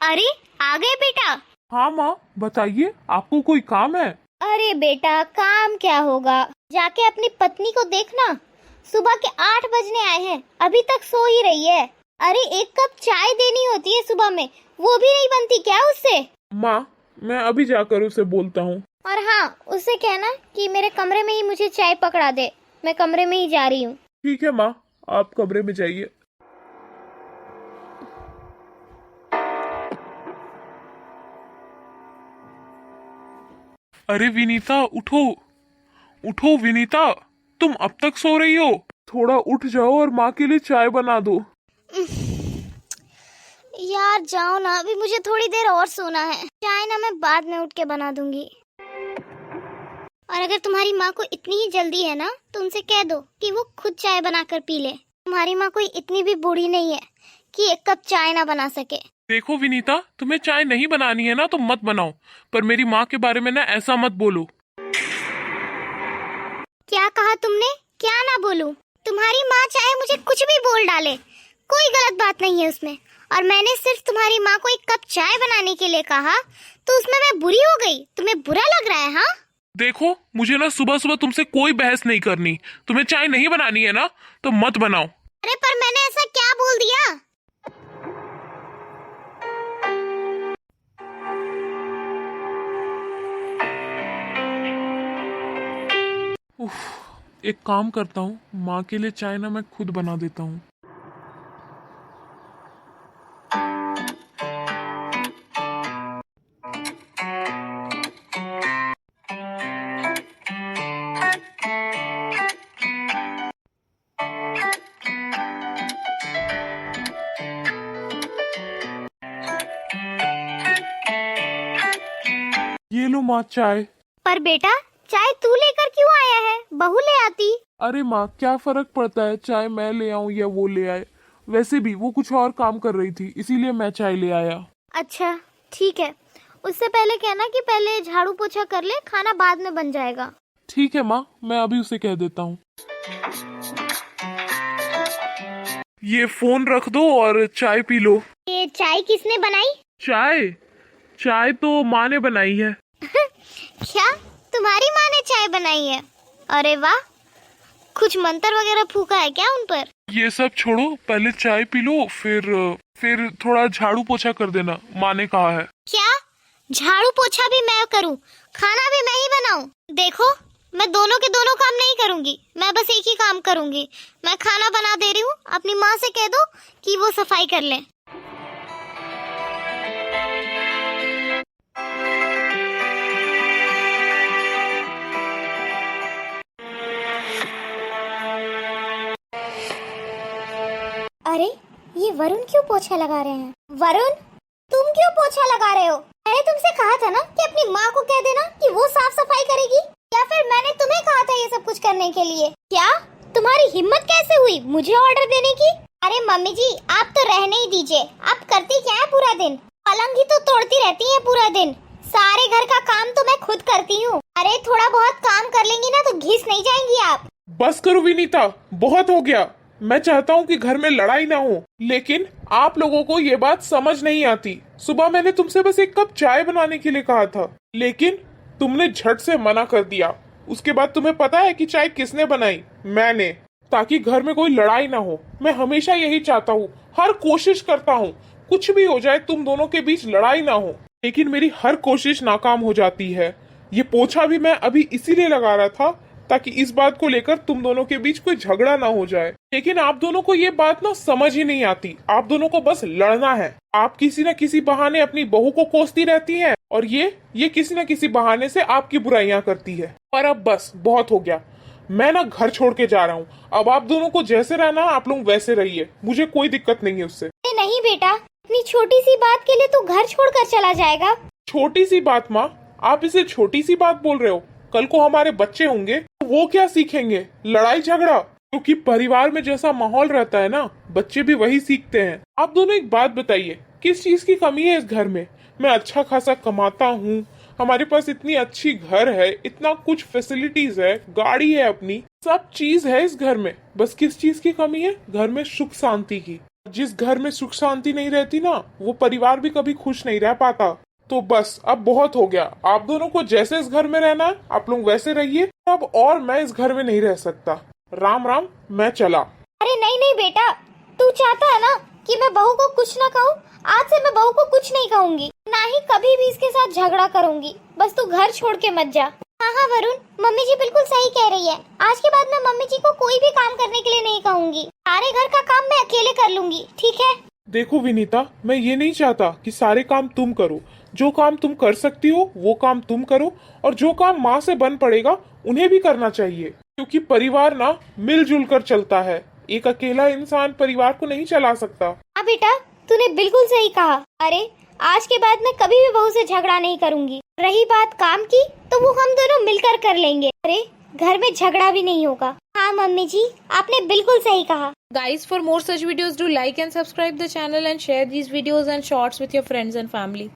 अरे आ गए बेटा। हाँ माँ, बताइए, आपको कोई काम है? अरे बेटा काम क्या होगा, जाके अपनी पत्नी को देखना। सुबह के 8 बजने आए हैं, अभी तक सो ही रही है। अरे एक कप चाय देनी होती है सुबह में, वो भी नहीं बनती क्या उससे? माँ, मैं अभी जाकर उसे बोलता हूँ। और हाँ, उससे कहना कि मेरे कमरे में ही मुझे चाय पकड़ा दे, मैं कमरे में ही जा रही हूँ। ठीक है माँ, आप कमरे में जाइए। अरे विनीता, उठो उठो विनीता, तुम अब तक सो रही हो? थोड़ा उठ जाओ और माँ के लिए चाय बना दो। यार जाओ ना, अभी मुझे थोड़ी देर और सोना है। चाय ना मैं बाद में उठ के बना दूंगी। और अगर तुम्हारी माँ को इतनी ही जल्दी है ना, तो उनसे कह दो कि वो खुद चाय बनाकर पी ले। तुम्हारी माँ कोई इतनी भी बूढ़ी नहीं है कि एक कप चाय ना बना सके। देखो विनीता, तुम्हें चाय नहीं बनानी है ना तो मत बनाओ, पर मेरी माँ के बारे में ना ऐसा मत बोलो। क्या कहा तुमने? क्या ना बोलूं? तुम्हारी माँ चाहे मुझे कुछ भी बोल डाले, कोई गलत बात नहीं है उसमें। और मैंने सिर्फ तुम्हारी माँ को एक कप चाय बनाने के लिए कहा, तो उसमें मैं बुरी हो गई? तुम्हें बुरा लग रहा है? हाँ देखो, मुझे ना सुबह सुबह तुमसे कोई बहस नहीं करनी। तुम्हें चाय नहीं बनानी है ना तो मत बनाओ। अरे पर मैंने ऐसा क्या बोल दिया? उफ, एक काम करता हूँ, माँ के लिए चाय ना मैं खुद बना देता हूँ। ये लो माँ चाय। पर बेटा चाय तू लेकर क्यों आया है? बहू ले आती। अरे माँ, क्या फर्क पड़ता है चाय मैं ले आऊँ या वो ले आए? वैसे भी वो कुछ और काम कर रही थी, इसीलिए मैं चाय ले आया। अच्छा ठीक है, उससे पहले कहना कि पहले झाड़ू पोछा कर ले, खाना बाद में बन जाएगा। ठीक है माँ, मैं अभी उसे कह देता हूँ। ये फोन रख दो और चाय पी लो। ये चाय किसने बनाई? चाय? चाय तो माँ ने बनाई है। क्या तुम्हारी माँ ने चाय बनाई है? अरे वाह, कुछ मंत्र वगैरह फूका है क्या उन पर? ये सब छोड़ो, पहले चाय पी लो, फिर थोड़ा झाड़ू पोछा कर देना, माँ ने कहा है। क्या झाड़ू पोछा भी मैं करूं, खाना भी मैं ही बनाऊं? देखो मैं दोनों के दोनों काम नहीं करूंगी, मैं बस एक ही काम करूंगी। मैं खाना बना दे रही हूँ, अपनी माँ से कह दो कि वो सफाई कर ले। अरे ये वरुण क्यों पोछा लगा रहे हैं? वरुण, तुम क्यों पोछा लगा रहे हो? मैंने तुमसे कहा था ना कि अपनी माँ को कह देना कि वो साफ सफाई करेगी, या फिर मैंने तुम्हें कहा था ये सब कुछ करने के लिए? क्या तुम्हारी हिम्मत कैसे हुई मुझे ऑर्डर देने की? अरे मम्मी जी आप तो रहने ही दीजिए, आप करती क्या है पूरा दिन? पलंग ही तो तोड़ती रहती है पूरा दिन। सारे घर का काम तो मैं खुद करती हूँ। अरे थोड़ा बहुत काम कर लेंगी ना तो घिस नहीं जाएंगी आप? बस करो विनीता, बहुत हो गया। मैं चाहता हूँ कि घर में लड़ाई ना हो, लेकिन आप लोगों को ये बात समझ नहीं आती। सुबह मैंने तुमसे बस एक कप चाय बनाने के लिए कहा था, लेकिन तुमने झट से मना कर दिया। उसके बाद तुम्हें पता है कि चाय किसने बनाई? मैंने, ताकि घर में कोई लड़ाई ना हो। मैं हमेशा यही चाहता हूँ, हर कोशिश करता हूँ, कुछ भी हो जाए तुम दोनों के बीच लड़ाई ना हो, लेकिन मेरी हर कोशिश नाकाम हो जाती है। ये पोछा भी मैं अभी इसीलिए लगा रहा था ताकि इस बात को लेकर तुम दोनों के बीच कोई झगड़ा ना हो जाए, लेकिन आप दोनों को ये बात ना समझ ही नहीं आती। आप दोनों को बस लड़ना है। आप किसी न किसी बहाने अपनी बहू को कोसती रहती हैं, और ये किसी न किसी बहाने से आपकी बुराइयां करती है। पर अब बस बहुत हो गया, मैं ना घर छोड़ के जा रहा हूँ। अब आप दोनों को जैसे रहना आप लोग वैसे रहिए, मुझे कोई दिक्कत नहीं है उससे। नहीं बेटा, इतनी छोटी सी बात के लिए तू घर छोड़कर चला जाएगा? छोटी सी बात माँ? आप इसे छोटी सी बात बोल रहे हो? कल को हमारे बच्चे होंगे तो वो क्या सीखेंगे? लड़ाई झगड़ा? क्योंकि परिवार में जैसा माहौल रहता है ना, बच्चे भी वही सीखते हैं। आप दोनों एक बात बताइए, किस चीज की कमी है इस घर में? मैं अच्छा खासा कमाता हूँ, हमारे पास इतनी अच्छी घर है, इतना कुछ फैसिलिटीज है, गाड़ी है अपनी, सब चीज है इस घर में। बस किस चीज की कमी है? घर में सुख शांति की। जिस घर में सुख शांति नहीं रहती ना, वो परिवार भी कभी खुश नहीं रह पाता। तो बस अब बहुत हो गया। आप दोनों को जैसे इस घर में रहना है आप लोग वैसे रहिए। अब और मैं इस घर में नहीं रह सकता। राम राम, मैं चला। अरे नहीं नहीं बेटा, तू चाहता है ना कि मैं बहू को कुछ ना कहूँ? आज से मैं बहू को कुछ नहीं कहूंगी, ना ही कभी भी इसके साथ झगड़ा करूंगी। बस तू घर छोड़ के मत जा। हाँ हाँ वरुण, मम्मी जी बिल्कुल सही कह रही है। आज के बाद मैं मम्मी जी को कोई भी काम करने के लिए नहीं कहूंगी। सारे घर का काम मैं अकेले कर लूंगी, ठीक है? देखो विनीता, मैं ये नहीं चाहता कि सारे काम तुम करो। जो काम तुम कर सकती हो वो काम तुम करो, और जो काम माँ से बन पड़ेगा उन्हें भी करना चाहिए, क्योंकि परिवार ना मिलजुल कर चलता है। एक अकेला इंसान परिवार को नहीं चला सकता। हाँ बेटा, तूने बिल्कुल सही कहा। अरे आज के बाद मैं कभी भी बहू से झगड़ा नहीं करूंगी। रही बात काम की, तो वो हम दोनों मिलकर कर लेंगे। अरे घर में झगड़ा भी नहीं होगा। हाँ मम्मी जी, आपने बिल्कुल सही कहा। Guys, for more such videos, do like and subscribe the channel and share these videos and shorts with your friends and family.